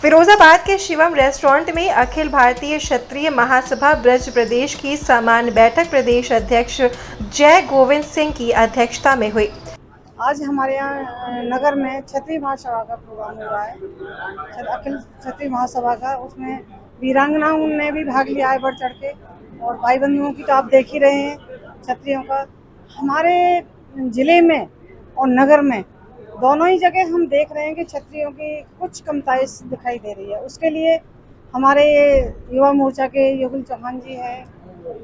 फिरोजाबाद के शिवम रेस्टोरेंट में अखिल भारतीय क्षत्रिय महासभा ब्रज प्रदेश की सामान्य बैठक प्रदेश अध्यक्ष जय गोविंद सिंह की अध्यक्षता में हुई। आज हमारे यहाँ नगर में क्षत्रिय महासभा का प्रोग्राम हो रहा है, अखिल क्षत्रिय महासभा का। उसमें वीरांगनाओं ने भी भाग लिया है बढ़ चढ़ के, और भाई बंधुओं की तो आप देख ही रहे हैं क्षत्रियों का। हमारे जिले में और नगर में दोनों ही जगह हम देख रहे हैं कि क्षत्रियों की कुछ कमताई दिखाई दे रही है। उसके लिए हमारे युवा मोर्चा के युगल चौहान जी हैं,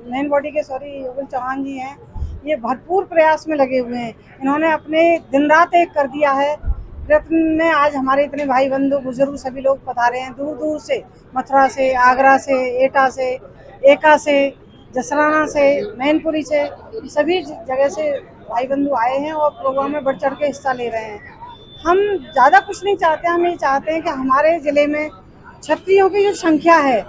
मेन बॉडी के युगल चौहान जी हैं, ये भरपूर प्रयास में लगे हुए हैं। इन्होंने अपने दिन रात एक कर दिया है प्रयत्न में। आज हमारे इतने भाई बंधु बुजुर्ग सभी लोग पधारे हैं दूर दूर से, मथुरा से, आगरा से, एटा से, एका से, जसराना से, मैनपुरी से, सभी जगह से भाई बंधु आए हैं और प्रोग्राम में बढ़ चढ़ के हिस्सा ले रहे हैं। हम ज़्यादा कुछ नहीं चाहते, हम ये चाहते हैं कि हमारे ज़िले में क्षत्रियों की जो संख्या है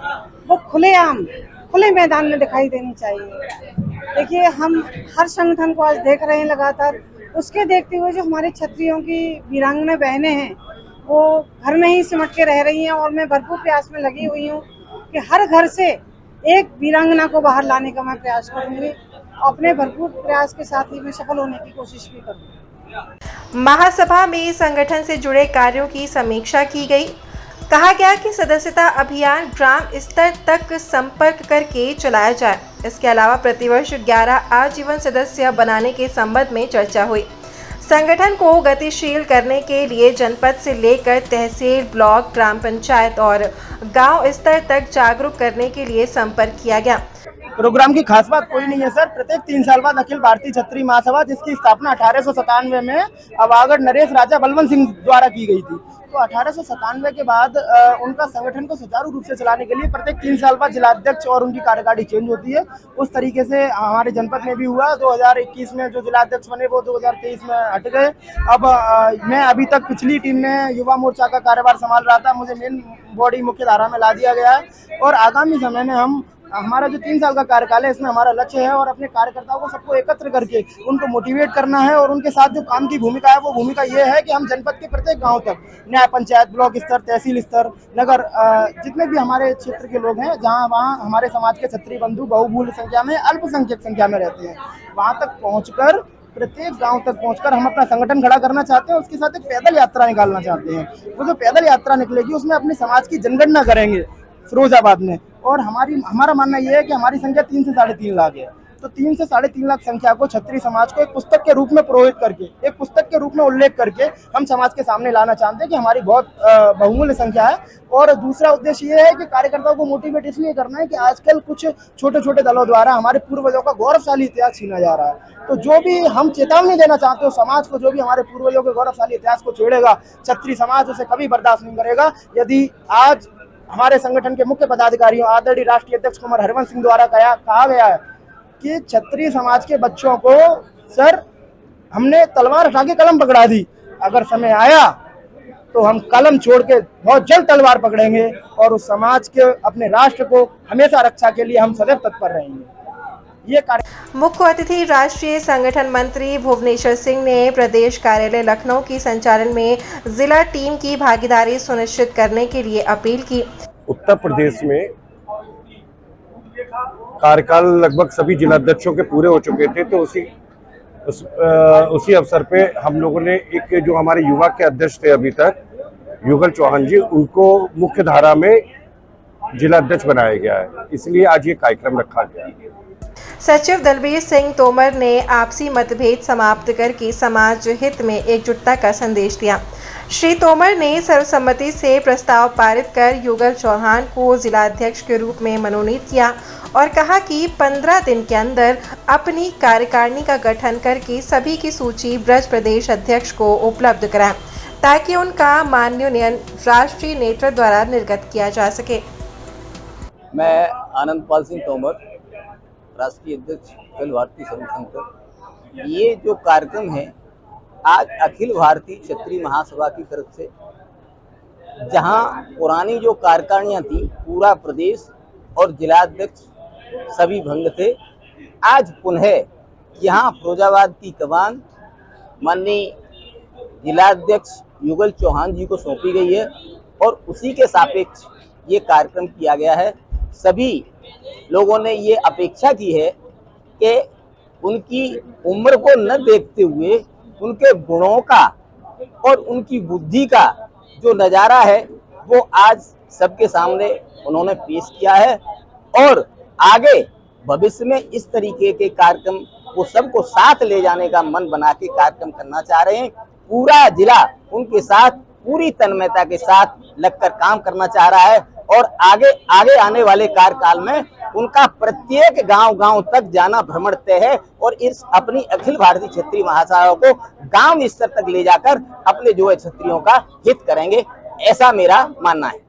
वो खुले मैदान में दिखाई देनी चाहिए। देखिए, हम हर संगठन को आज देख रहे हैं लगातार, उसके देखते हुए जो हमारे क्षत्रियों की वीरांगना बहनें हैं वो घर में ही सिमट के रह रही हैं, और मैं भरपूर प्रयास में लगी हुई हूँ कि हर घर से एक वीरांगना को बाहर लाने का मैं प्रयास करूँगी। अपने भरपूर प्रयास के साथ ही मैं सफल होने की कोशिश भी करूँगी। महासभा में संगठन से जुड़े कार्यों की समीक्षा की गई। कहा गया कि सदस्यता अभियान ग्राम स्तर तक संपर्क करके चलाया जाए। इसके अलावा प्रतिवर्ष 11 आजीवन सदस्य बनाने के संबंध में चर्चा हुई। संगठन को गतिशील करने के लिए जनपद से लेकर तहसील, ब्लॉक, ग्राम पंचायत और गांव स्तर तक जागरूक करने के लिए संपर्क किया गया। प्रोग्राम की खास बात कोई नहीं है सर। प्रत्येक 3 साल बाद अखिल भारतीय क्षत्रिय महासभा, जिसकी स्थापना 1897 में अवागढ़ नरेश राजा बलवंत सिंह द्वारा की गई थी, तो 1897 के बाद उनका संगठन को सुचारू रूप से चलाने के लिए प्रत्येक 3 साल बाद जिलाध्यक्ष और उनकी कार्यकारिणी चेंज होती है। उस तरीके से हमारे जनपद में भी हुआ। 2021 में जो जिलाध्यक्ष बने वो 2023 में हट गए। अब मैं अभी तक पिछली टीम में युवा मोर्चा का कार्यभार संभाल रहा था, मुझे मेन बॉडी मुख्य धारा में ला दिया गया है। और आगामी समय में हमारा जो 3 साल का कार्यकाल है, इसमें हमारा लक्ष्य है और अपने कार्यकर्ताओं को सबको एकत्र करके उनको मोटिवेट करना है, और उनके साथ जो काम की भूमिका है वो भूमिका ये है कि हम जनपद के प्रत्येक गांव तक, न्याय पंचायत, ब्लॉक स्तर, तहसील स्तर, नगर, जितने भी हमारे क्षेत्र के लोग हैं जहां वहां हमारे समाज के क्षत्रिय बंधु बहुमूल्य संख्या में, अल्पसंख्यक संख्या में रहते हैं, वहां तक पहुंचकर, प्रत्येक गांव तक पहुंचकर हम अपना संगठन खड़ा करना चाहते हैं। उसके साथ एक पैदल यात्रा निकालना चाहते हैं। वो जो पैदल यात्रा निकलेगी उसमें अपने समाज की जनगणना करेंगे फिरोजाबाद में। और हमारा मानना यह है कि हमारी संख्या 3 से 3.5 लाख है, तो 3 से 3.5 लाख संख्या को क्षत्रिय समाज को एक पुस्तक के रूप में पुरोहित करके, एक पुस्तक के रूप में उल्लेख करके हम समाज के सामने लाना चाहते हैं कि हमारी बहुत बहुमूल्य संख्या है। और दूसरा उद्देश्य ये है कि कार्यकर्ताओं को मोटिवेट इसलिए करना है कि आजकल कुछ छोटे छोटे दलों द्वारा हमारे पूर्वजों का गौरवशाली इतिहास छीना जा रहा है। तो जो भी हम चेतावनी देना चाहते हो समाज को, जो भी हमारे पूर्वजों के गौरवशाली इतिहास को छेड़ेगा, क्षत्रिय समाज उसे कभी बर्दाश्त नहीं करेगा। यदि आज हमारे संगठन के मुख्य पदाधिकारियों आदरणीय राष्ट्रीय अध्यक्ष कुमार हरवंश सिंह द्वारा कहा गया है कि क्षत्रिय समाज के बच्चों को सर हमने तलवार हटा के कलम पकड़ा दी, अगर समय आया तो हम कलम छोड़ के बहुत जल्द तलवार पकड़ेंगे और उस समाज के, अपने राष्ट्र को हमेशा रक्षा के लिए हम सदैव तत्पर रहेंगे। ये मुख्य अतिथि राष्ट्रीय संगठन मंत्री भुवनेश्वर सिंह ने प्रदेश कार्यालय लखनऊ की संचालन में जिला टीम की भागीदारी सुनिश्चित करने के लिए अपील की। उत्तर प्रदेश में कार्यकाल लगभग सभी जिलाध्यक्षों के पूरे हो चुके थे, तो उसी अवसर पे हम लोगों ने एक, जो हमारे युवा के अध्यक्ष थे अभी तक, युगल चौहान जी, उनको मुख्य धारा में जिलाध्यक्ष बनाया गया है, इसलिए आज ये कार्यक्रम रखा गया है। सचिव दलबीर सिंह तोमर ने आपसी मतभेद समाप्त करके समाज हित में एकजुटता का संदेश दिया। श्री तोमर ने सर्वसम्मति से प्रस्ताव पारित कर युगल चौहान को जिलाध्यक्ष के रूप में मनोनीत किया और कहा कि 15 दिन के अंदर अपनी कार्यकारिणी का गठन करके सभी की सूची ब्रज प्रदेश अध्यक्ष को उपलब्ध कराएं, ताकि उनका माननीय राष्ट्रीय नेतृत्व द्वारा निर्गत किया जा सके। मैं आनंद पाल सिंह तोमर, राष्ट्रीय अध्यक्ष अखिल भारतीय संगठन। ये जो कार्यक्रम है आज अखिल भारतीय क्षत्रिय महासभा की तरफ से, जहां पुरानी जो कार्यकारिणियां थी, पूरा प्रदेश और जिलाध्यक्ष सभी भंग थे, आज पुनः यहाँ फिरोजाबाद की कमान माननीय जिलाध्यक्ष युगल चौहान जी को सौंपी गई है। और उसी के सापेक्ष ये कार्यक्रम किया गया है। सभी लोगों ने ये अपेक्षा की है कि उनकी उम्र को न देखते हुए उनके गुणों का और उनकी बुद्धि का जो नज़ारा है वो आज सबके सामने उन्होंने पेश किया है और आगे भविष्य में इस तरीके के कार्यक्रम वो सबको साथ ले जाने का मन बना के कार्यक्रम करना चाह रहे हैं। पूरा जिला उनके साथ पूरी तन्मयता के साथ लगकर काम करना चाह रहा है और आगे आने वाले कार्यकाल में उनका प्रत्येक गांव तक जाना भ्रमण तय है और इस अपनी अखिल भारतीय क्षत्रिय महासभा को गांव स्तर तक ले जाकर अपने जो है क्षत्रियों का हित करेंगे, ऐसा मेरा मानना है।